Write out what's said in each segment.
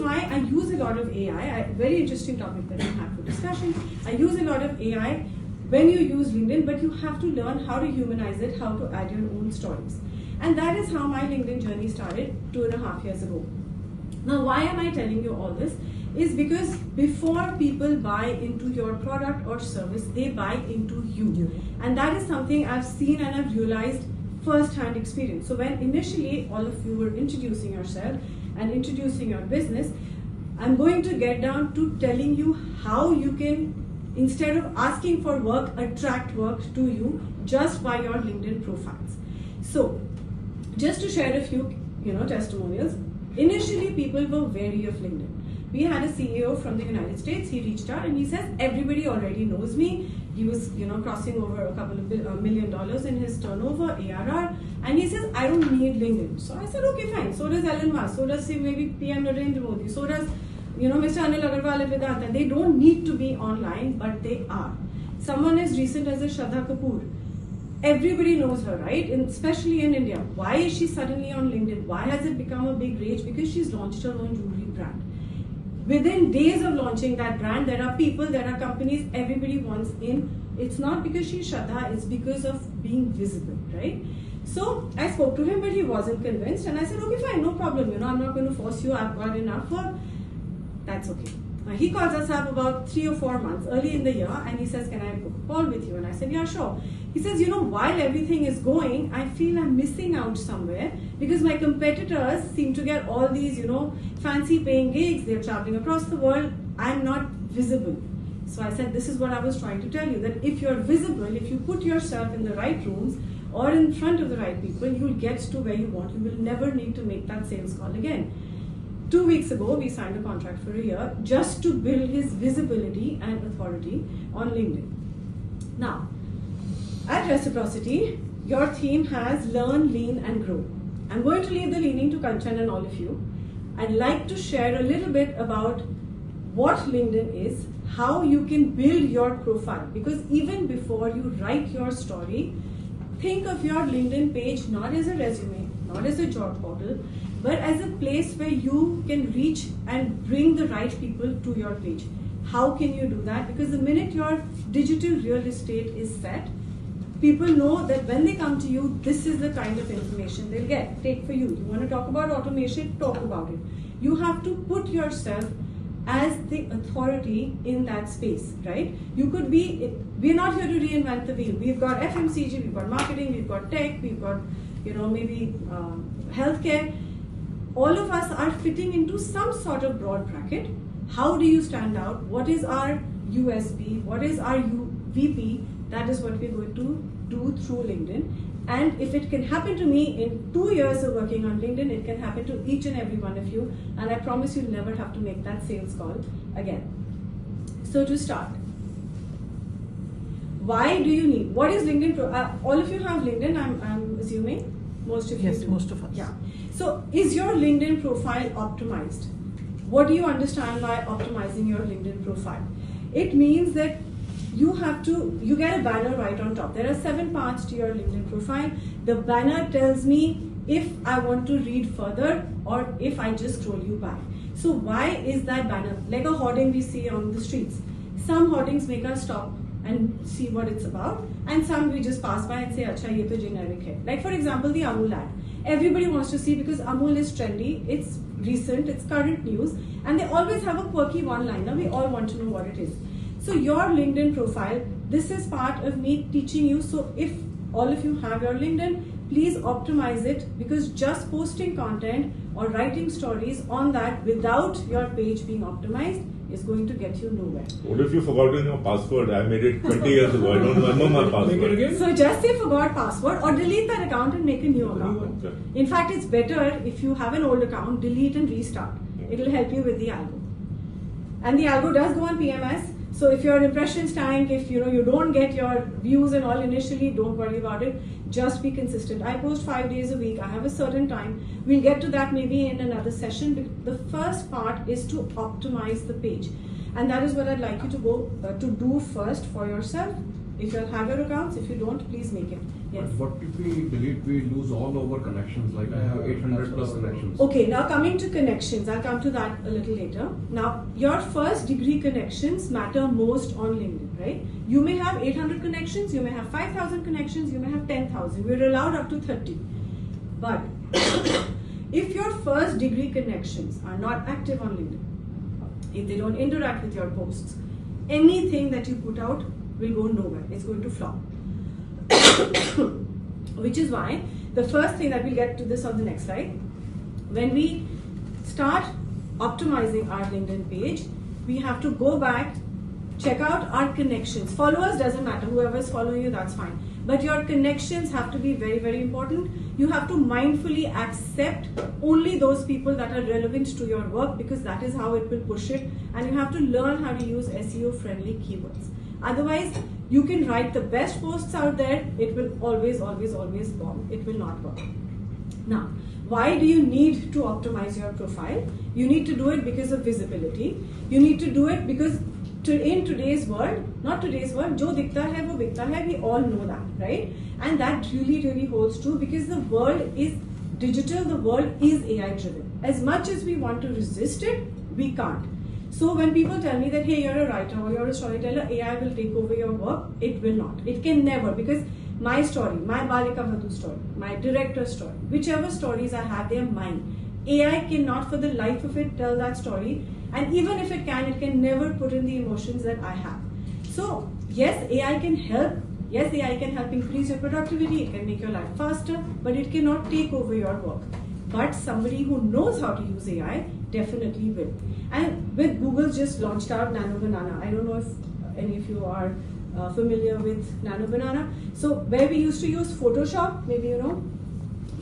why I use a lot of AI. Very interesting topic that we had for discussion. I use a lot of AI when you use LinkedIn, but you have to learn how to humanize it, how to add your own stories. And that is how my LinkedIn journey started 2.5 years ago. Now, why am I telling you all this? Is because before people buy into your product or service, they buy into you. And that is something I've seen and I've realized first-hand experience. So when initially all of you were introducing yourself and introducing your business, I'm going to get down to telling you how you can, instead of asking for work, attract work to you just by your LinkedIn profiles. So just to share a few testimonials, initially people were wary of LinkedIn. We had a CEO from the United States. He reached out and he says, everybody already knows me. He was crossing over a couple of $1 million in his turnover, ARR, and he says, I don't need LinkedIn. So I said, okay, fine. So does Elon Musk, so does maybe PM Narendra Modi, so does Mr. Anil Agarwal at Vedanta. They don't need to be online, but they are. Someone as recent as a Shraddha Kapoor, everybody knows her, right? Especially in India. Why is she suddenly on LinkedIn? Why has it become a big rage? Because she's launched her own jewelry brand. Within days of launching that brand, there are people, there are companies, everybody wants in. It's not because she's Shraddha, it's because of being visible, right? So I spoke to him, but he wasn't convinced, and I said, okay, fine, no problem. I'm not going to force you. I've got enough work. That's okay. Now he calls us up about 3 or 4 months early in the year, and he says, can I book a call with you? And I said, yeah, sure. He says, while everything is going, I feel I'm missing out somewhere because my competitors seem to get all these, fancy paying gigs. They're traveling across the world. I'm not visible. So I said, this is what I was trying to tell you, that if you're visible, if you put yourself in the right rooms or in front of the right people, you'll get to where you want. You will never need to make that sales call again. 2 weeks ago, we signed a contract for a year just to build his visibility and authority on LinkedIn. Now, at Reciprocity, your theme has learn, lean, and grow. I'm going to leave the leaning to Kanchan and all of you. I'd like to share a little bit about what LinkedIn is, how you can build your profile. Because even before you write your story, think of your LinkedIn page not as a resume, not as a job portal, but as a place where you can reach and bring the right people to your page. How can you do that? Because the minute your digital real estate is set, people know that when they come to you, this is the kind of information they'll get. Take for you. You want to talk about automation? Talk about it. You have to put yourself as the authority in that space, right? You could be, we're not here to reinvent the wheel. We've got FMCG, we've got marketing, we've got tech, we've got, maybe healthcare. All of us are fitting into some sort of broad bracket. How do you stand out? What is our USP? What is our UVP? That is what we're going to do through LinkedIn. And if it can happen to me in 2 years of working on LinkedIn, it can happen to each and every one of you. And I promise you'll never have to make that sales call again. So to start, why do you need? What is LinkedIn? All of you have LinkedIn, I'm assuming. Most of you do. Most of us. Yeah. So is your LinkedIn profile optimized? What do you understand by optimizing your LinkedIn profile? It means that you get a banner right on top. There are 7 parts to your LinkedIn profile. The banner tells me if I want to read further or if I just scroll you by. So why is that banner? Like a hoarding we see on the streets. Some hoardings make us stop and see what it's about, and some we just pass by and say, acha, ye to generic hai. Like for example, the Amul ad. Everybody wants to see because Amul is trendy, it's recent, it's current news, and they always have a quirky one-liner. We all want to know what it is. So your LinkedIn profile, this is part of me teaching you. So if all of you have your LinkedIn, please optimize it, because just posting content or writing stories on that without your page being optimized is going to get you nowhere. What if you forgotten your password? I made it 20 years ago. I don't know my password. So just say forgot password or delete that account and make a new account. Okay. In fact, it's better if you have an old account, delete and restart. It'll help you with the algo. And the algo does go on PMS. So if your impressions tank, if you don't get your views and all initially, don't worry about it. Just be consistent. I post 5 days a week. I have a certain time. We'll get to that maybe in another session. The first part is to optimize the page. And that is what I'd like you to go to do first for yourself. If you have your accounts, if you don't, please make it. Yes. But what if we delete, we lose all our connections? Like I have 800 plus connections. Okay, now coming to connections, I'll come to that a little later. Now, your first degree connections matter most on LinkedIn, right? You may have 800 connections, you may have 5,000 connections, you may have 10,000. We're allowed up to 30. But if your first degree connections are not active on LinkedIn, if they don't interact with your posts, anything that you put out will go nowhere. It's going to flop. Which is why the first thing that we'll get to this on the next slide, when we start optimizing our LinkedIn page, we have to go back, check out our connections. Followers doesn't matter, whoever is following you, that's fine. But your connections have to be very, very important. You have to mindfully accept only those people that are relevant to your work, because that is how it will push it. And you have to learn how to use SEO friendly keywords. Otherwise, you can write the best posts out there, it will always, always, always bomb. It will not work. Now, why do you need to optimize your profile? You need to do it because of visibility. You need to do it because in today's world, not today's world, jo dikhta hai wo bikta hai, we all know that, right? And that really, really holds true, because the world is digital, the world is AI driven. As much as we want to resist it, we can't. So when people tell me that, hey, you're a writer or you're a storyteller, AI will take over your work, it will not. It can never, because my story, my Balika Bhatu story, my director's story, whichever stories I have, they are mine. AI cannot for the life of it tell that story, and even if it can never put in the emotions that I have. So yes, AI can help. Yes, AI can help increase your productivity, it can make your life faster, but it cannot take over your work. But somebody who knows how to use AI definitely will. And with Google just launched out Nano Banana. I don't know if any of you are familiar with Nano Banana. So where we used to use Photoshop, maybe you know,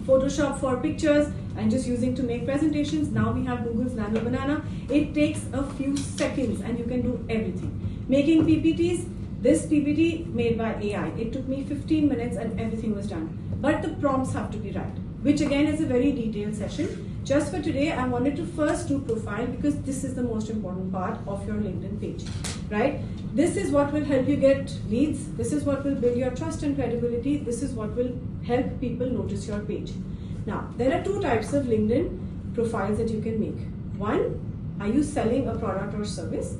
Photoshop for pictures and just using to make presentations, now we have Google's Nano Banana. It takes a few seconds and you can do everything. Making PPTs, this PPT made by AI, it took me 15 minutes and everything was done. But the prompts have to be right, which again is a very detailed session. Just for today, I wanted to first do profile, because this is the most important part of your LinkedIn page, right? This is what will help you get leads. This is what will build your trust and credibility. This is what will help people notice your page. Now, there are two types of LinkedIn profiles that you can make. One, are you selling a product or service?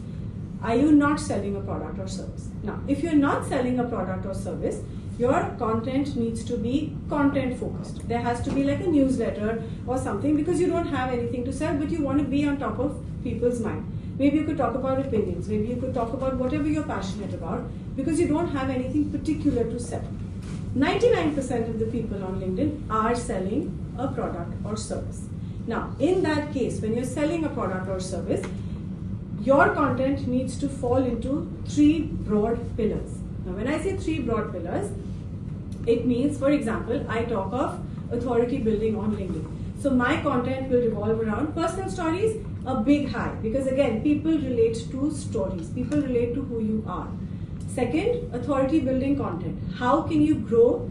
Are you not selling a product or service? Now, if you're not selling a product or service, your content needs to be content focused. There has to be like a newsletter or something, because you don't have anything to sell, but you want to be on top of people's mind. Maybe you could talk about opinions, maybe you could talk about whatever you're passionate about, because you don't have anything particular to sell. 99% of the people on LinkedIn are selling a product or service. Now, in that case, when you're selling a product or service, your content needs to fall into three broad pillars. Now, when I say three broad pillars, it means, for example, I talk of authority building on LinkedIn. So my content will revolve around personal stories, a big high, because again, people relate to stories, people relate to who you are. Second, authority building content. How can you grow?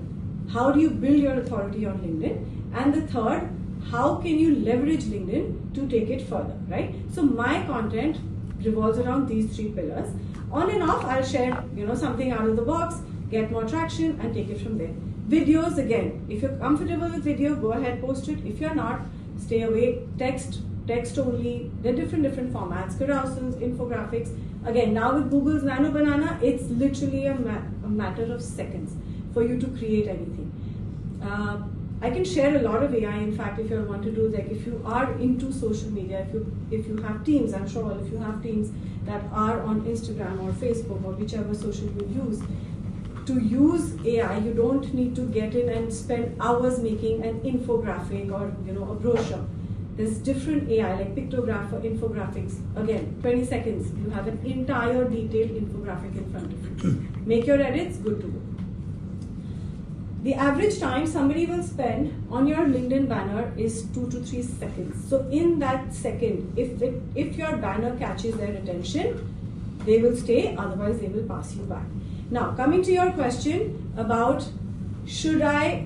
How do you build your authority on LinkedIn? And the third, how can you leverage LinkedIn to take it further, right? So my content revolves around these three pillars. On and off, I'll share, something out of the box, get more traction and take it from there. Videos, again, if you're comfortable with video, go ahead, post it. If you're not, stay away. Text only. There are different formats, carousels, infographics. Again, now with Google's Nano Banana, it's literally a matter of seconds for you to create anything. I can share a lot of AI. In fact, if you want to do, like, if you are into social media, if you have teams, I'm sure if you have teams that are on Instagram or Facebook or whichever social you use, to use AI, you don't need to get in and spend hours making an infographic or a brochure. There's different AI like pictograph or infographics. Again, 20 seconds, you have an entire detailed infographic in front of you. Make your edits, good to go. The average time somebody will spend on your LinkedIn banner is 2 to 3 seconds. So in that second, if your banner catches their attention, they will stay, otherwise they will pass you by. Now, coming to your question about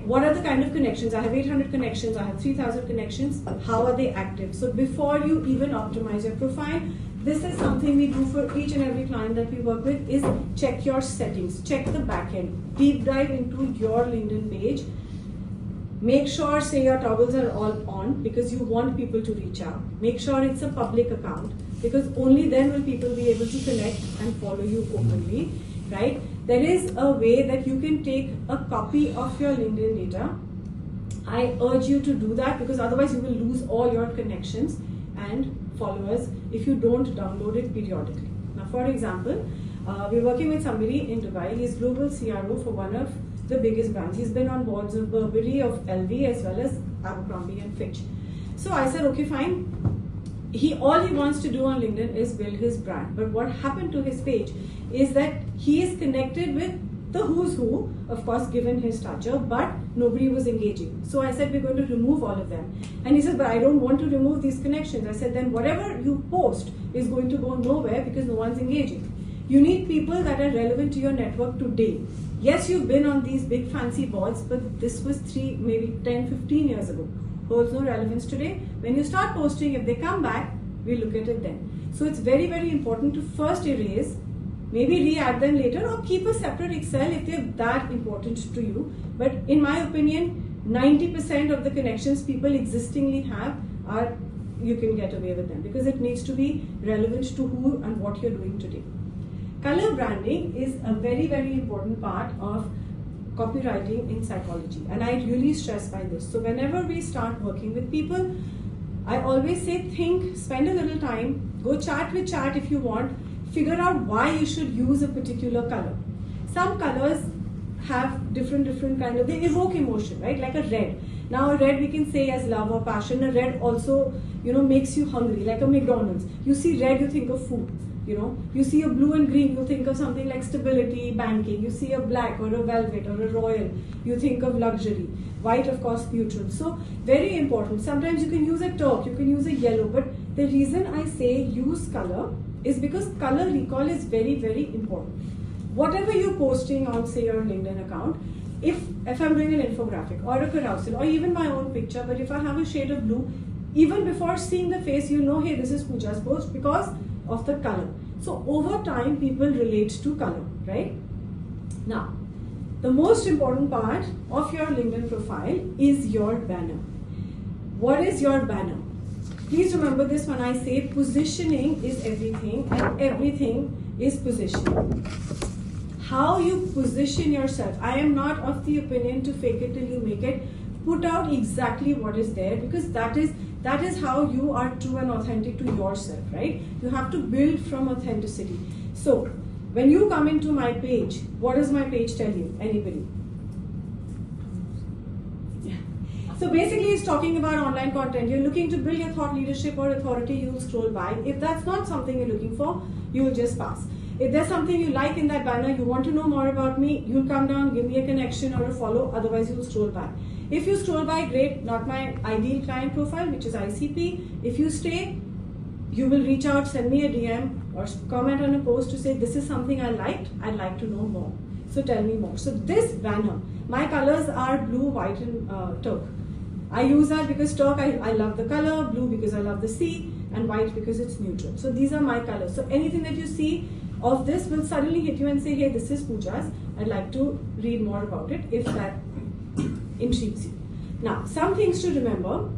what are the kind of connections? I have 800 connections, I have 3,000 connections, how are they active? So before you even optimize your profile, this is something we do for each and every client that we work with, is check your settings, check the back end, deep dive into your LinkedIn page. Make sure, say, your toggles are all on because you want people to reach out. Make sure it's a public account because only then will people be able to connect and follow you openly, right? There is a way that you can take a copy of your LinkedIn data. I urge you to do that because otherwise you will lose all your connections and followers if you don't download it periodically. Now, for example, we're working with somebody in Dubai. He's global CRO for one of the biggest brands. He's been on boards of Burberry, of LV, as well as Abercrombie and Fitch. So I said, okay, fine. All he wants to do on LinkedIn is build his brand. But what happened to his page is that he is connected with the who's who, of course, given his stature, but nobody was engaging. So I said, we're going to remove all of them. And he said, but I don't want to remove these connections. I said, then whatever you post is going to go nowhere because no one's engaging. You need people that are relevant to your network today. Yes, you've been on these big fancy boards, but this was 3, maybe 10, 15 years ago. Holds no relevance today. When you start posting, if they come back, we look at it then. So it's very, very important to first erase, maybe re-add them later, or keep a separate Excel if they're that important to you. But in my opinion, 90% of the connections people existingly have are, you can get away with them because it needs to be relevant to who and what you're doing today. Color branding is a very, very important part of copywriting in psychology, and I really stress by this. So whenever we start working with people, I always say, spend a little time, go chat with chat if you want, figure out why you should use a particular color. Some colors have different kind of, they evoke emotion, right? Like a red. Now a red we can say as love or passion. A red also, makes you hungry, like a McDonald's. You see red, you think of food. You see a blue and green, you think of something like stability, banking. You see a black or a velvet or a royal, you think of luxury. White, of course, neutral. So very important. Sometimes you can use a taupe, you can use a yellow, but the reason I say use color is because color recall is very, very important. Whatever you're posting on, say, your LinkedIn account, if I'm doing an infographic or a carousel or even my own picture, but if I have a shade of blue, even before seeing the face, hey, this is Pooja's post because of the color. So over time, people relate to color, right? Now, the most important part of your LinkedIn profile is your banner. What is your banner? Please remember this when I say positioning is everything and everything is positioning. How you position yourself. I am not of the opinion to fake it till you make it. Put out exactly what is there because that is how you are true and authentic to yourself, right? You have to build from authenticity. So, when you come into my page, what does my page tell you? Anybody? Yeah. So basically it's talking about online content. You're looking to build your thought leadership or authority, you'll scroll by. If that's not something you're looking for, you will just pass. If there's something you like in that banner, you want to know more about me, you'll come down, give me a connection or a follow, otherwise you'll scroll by. If you scroll by, great, not my ideal client profile, which is ICP. If you stay, you will reach out, send me a DM or comment on a post to say, this is something I liked, I'd like to know more. So tell me more. So this banner, my colors are blue, white and taupe. I use that because taupe, I love the color, blue because I love the sea, and white because it's neutral. So these are my colors. So anything that you see of this will suddenly hit you and say, hey, this is Pooja's. I'd like to read more about it if that intrigues you. Now, some things to remember.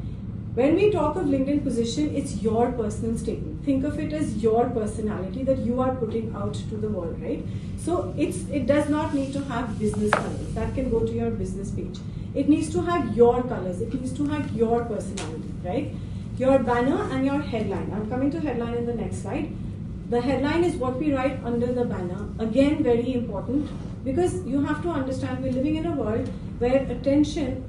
When we talk of LinkedIn position, it's your personal statement. Think of it as your personality that you are putting out to the world, right? So it does not need to have business colors. That can go to your business page. It needs to have your colors. It needs to have your personality, right? Your banner and your headline. I'm coming to headline in the next slide. The headline is what we write under the banner. Again, very important because you have to understand we're living in a world where attention,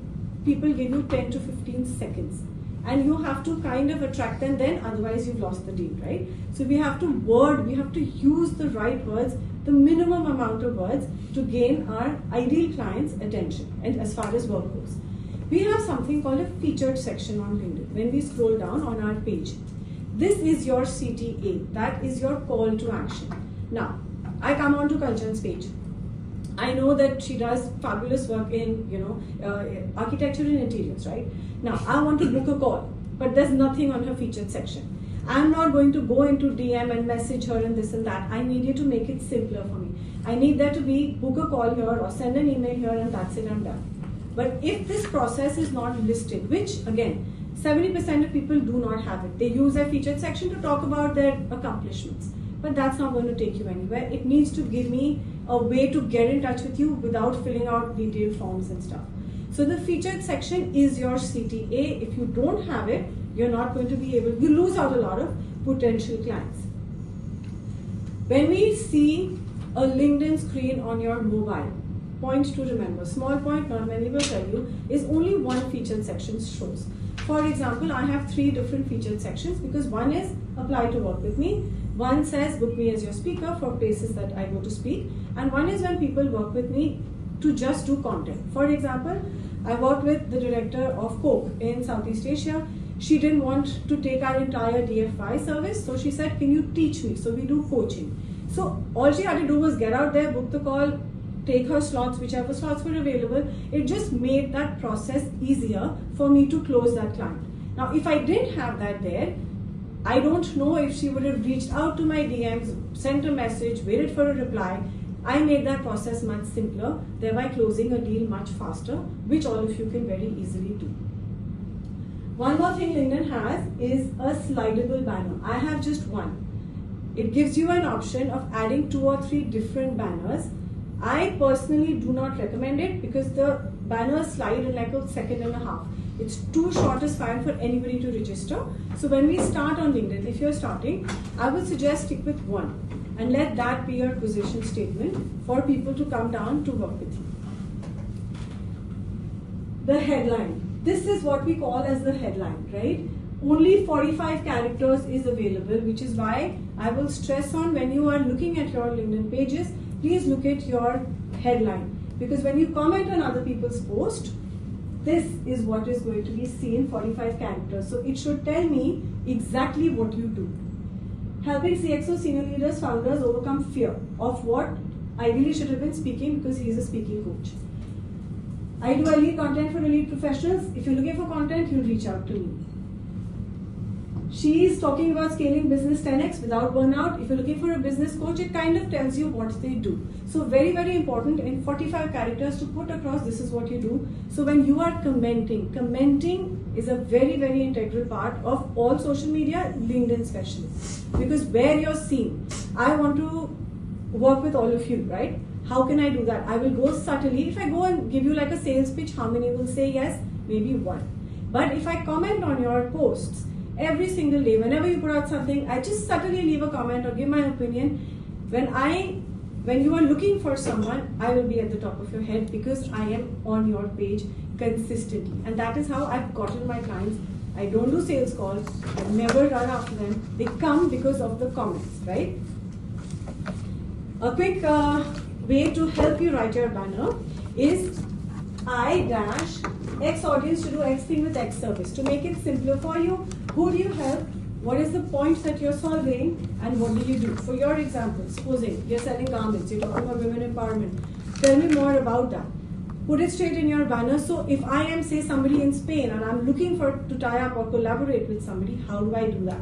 people give you 10 to 15 seconds. And you have to kind of attract them then, otherwise you've lost the deal, right? So we have to use the right words, the minimum amount of words to gain our ideal client's attention and as far as work goes. We have something called a featured section on LinkedIn. When we scroll down on our page, this is your CTA, that is your call to action. Now, I come on to Kanchan's page. I know that she does fabulous work in, architecture and interiors, right? Now, I want to book a call, but there's nothing on her featured section. I'm not going to go into DM and message her and this and that. I need you to make it simpler for me. I need there to be book a call here or send an email here and that's it, I'm done. But if this process is not listed, which again, 70% of people do not have it. They use their featured section to talk about their accomplishments. But that's not going to take you anywhere. It needs to give me a way to get in touch with you without filling out detailed forms and stuff. So the featured section is your CTA. If you don't have it, you're not going to be able, you lose out a lot of potential clients. When we see a LinkedIn screen on your mobile, point to remember, small point, not many will tell you, is only one featured section shows. For example, I have 3 different featured sections because one is apply to work with me, one says book me as your speaker for places that I go to speak, and one is when people work with me to just do content. For example, I worked with the director of Coke in Southeast Asia. She didn't want to take our entire DFI service, so she said, can you teach me? So we do coaching. So all she had to do was get out there, book the call, take her slots, whichever slots were available. It just made that process easier for me to close that client. Now, if I didn't have that there, I don't know if she would have reached out to my DMs, sent a message, waited for a reply. I made that process much simpler, thereby closing a deal much faster, which all of you can very easily do. One more thing LinkedIn has is a slidable banner. I have just one. It gives you an option of adding 2 or 3 different banners. I personally do not recommend it because the banners slide in like a second and a half. It's too short a span for anybody to register. So when we start on LinkedIn, if you're starting, I would suggest stick with one and let that be your position statement for people to come down to work with you. The headline. This is what we call as the headline, right? Only 45 characters is available, which is why I will stress on when you are looking at your LinkedIn pages, please look at your headline. Because when you comment on other people's posts, this is what is going to be seen, 45 characters. So it should tell me exactly what you do. Helping CXO senior leaders, founders overcome fear of what ideally should have been speaking because he is a speaking coach. I do elite content for elite professionals. If you're looking for content, you'll reach out to me. She is talking about scaling business 10x without burnout. If you're looking for a business coach, it kind of tells you what they do. So very, very important in 45 characters to put across this is what you do. So when you are commenting is a very, very integral part of all social media, LinkedIn especially. Because where you're seen, I want to work with all of you, right? How can I do that? I will go subtly. If I go and give you like a sales pitch, how many will say yes? Maybe 1. But if I comment on your posts, every single day, whenever you put out something, I just subtly leave a comment or give my opinion. When you are looking for someone, I will be at the top of your head because I am on your page consistently. And that is how I've gotten my clients. I don't do sales calls. I never run after them. They come because of the comments, right? A quick way to help you write your banner is I-X audience to do X thing with X service. To make it simpler for you, who do you help? What is the point that you're solving? And what do you do? For your example, supposing you're selling garments, you're talking about women empowerment. Tell me more about that. Put it straight in your banner. So if I am, say, somebody in Spain and I'm looking to tie up or collaborate with somebody, how do I do that?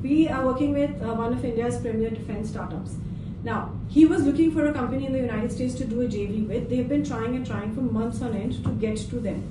We are working with one of India's premier defense startups. Now, he was looking for a company in the United States to do a JV with. They've been trying and trying for months on end to get to them,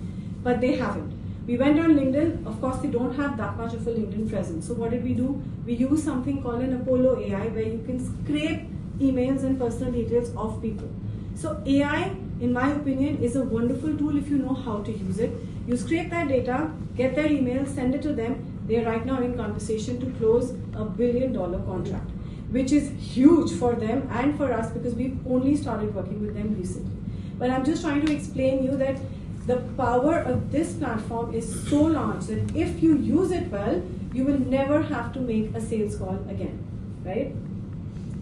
but they haven't. We went on LinkedIn. Of course, they don't have that much of a LinkedIn presence. So what did we do? We use something called an Apollo AI where you can scrape emails and personal details of people. So AI, in my opinion, is a wonderful tool if you know how to use it. You scrape that data, get their email, send it to them. They are right now in conversation to close $1 billion contract, which is huge for them and for us because we've only started working with them recently. But I'm just trying to explain you that the power of this platform is so large that if you use it well, you will never have to make a sales call again, right?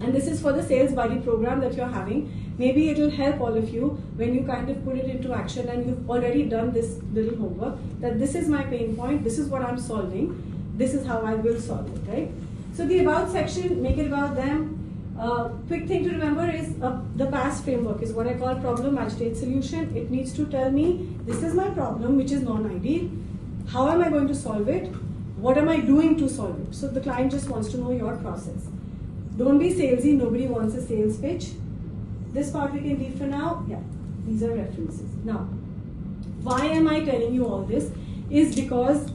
And this is for the Sales Buddy program that you're having. Maybe it'll help all of you when you kind of put it into action and you've already done this little homework, that this is my pain point, this is what I'm solving, this is how I will solve it, right? So the about section, make it about them. Quick thing to remember is the PASS framework is what I call problem, agitate, solution. It needs to tell me this is my problem, which is non-ideal. How am I going to solve it? what am I doing to solve it? So the client just wants to know your process. Don't be salesy, nobody wants a sales pitch. This part we can leave for now. Yeah, these are references. Now, why am I telling you all this? Is because,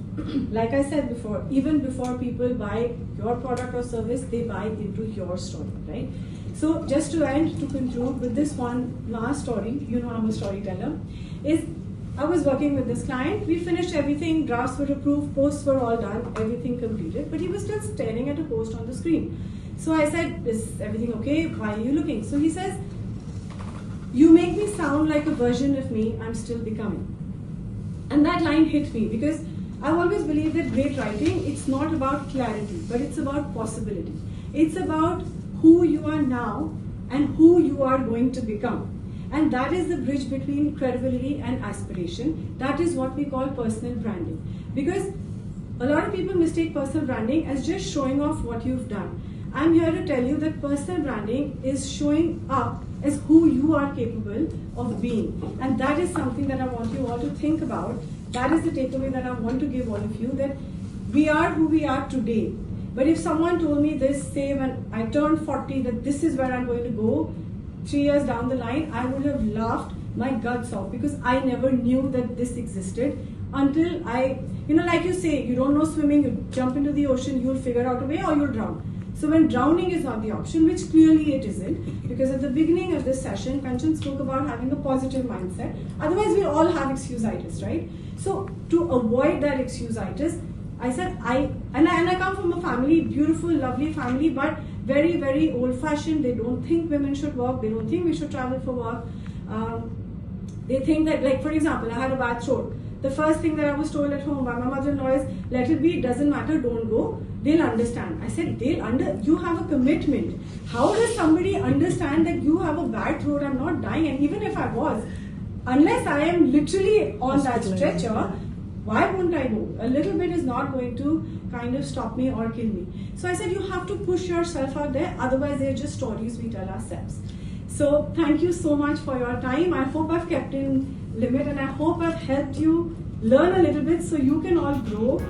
like I said before, even before people buy your product or service, they buy into your story, right? So just to end, to conclude with this one last story, you know I'm a storyteller, is I was working with this client, we finished everything, drafts were approved, posts were all done, everything completed, but he was still staring at a post on the screen. So I said, is everything okay? Why are you looking? So he says, you make me sound like a version of me I'm still becoming. And that line hit me because I've always believed that great writing, it's not about clarity, but it's about possibility. It's about who you are now and who you are going to become. And that is the bridge between credibility and aspiration. That is what we call personal branding. Because a lot of people mistake personal branding as just showing off what you've done. I'm here to tell you that personal branding is showing up as who you are capable of being. And that is something that I want you all to think about. That is the takeaway that I want to give all of you, that we are who we are today. But if someone told me this, say when I turned 40, that this is where I'm going to go 3 years down the line, I would have laughed my guts off because I never knew that this existed until I, like you say, you don't know swimming, you jump into the ocean, you'll figure out a way or you'll drown. So when drowning is not the option, which clearly it isn't, because at the beginning of this session, Kanchan spoke about having a positive mindset. Otherwise, we'll all have excusitis, right? So to avoid that excusitis, I said, I come from a family, beautiful, lovely family, but very, very old-fashioned. They don't think women should work. They don't think we should travel for work. They think that, like, for example, I had a bad throat. The first thing that I was told at home by my mother-in-law is, let it be, it doesn't matter, don't go. They'll understand. I said, you have a commitment. How does somebody understand that you have a bad throat, I'm not dying, and even if I was, unless I am literally on that stretcher, why won't I go? A little bit is not going to kind of stop me or kill me. So I said, you have to push yourself out there, otherwise they're just stories we tell ourselves. So thank you so much for your time. I hope I've kept in limit and I hope I've helped you learn a little bit so you can all grow.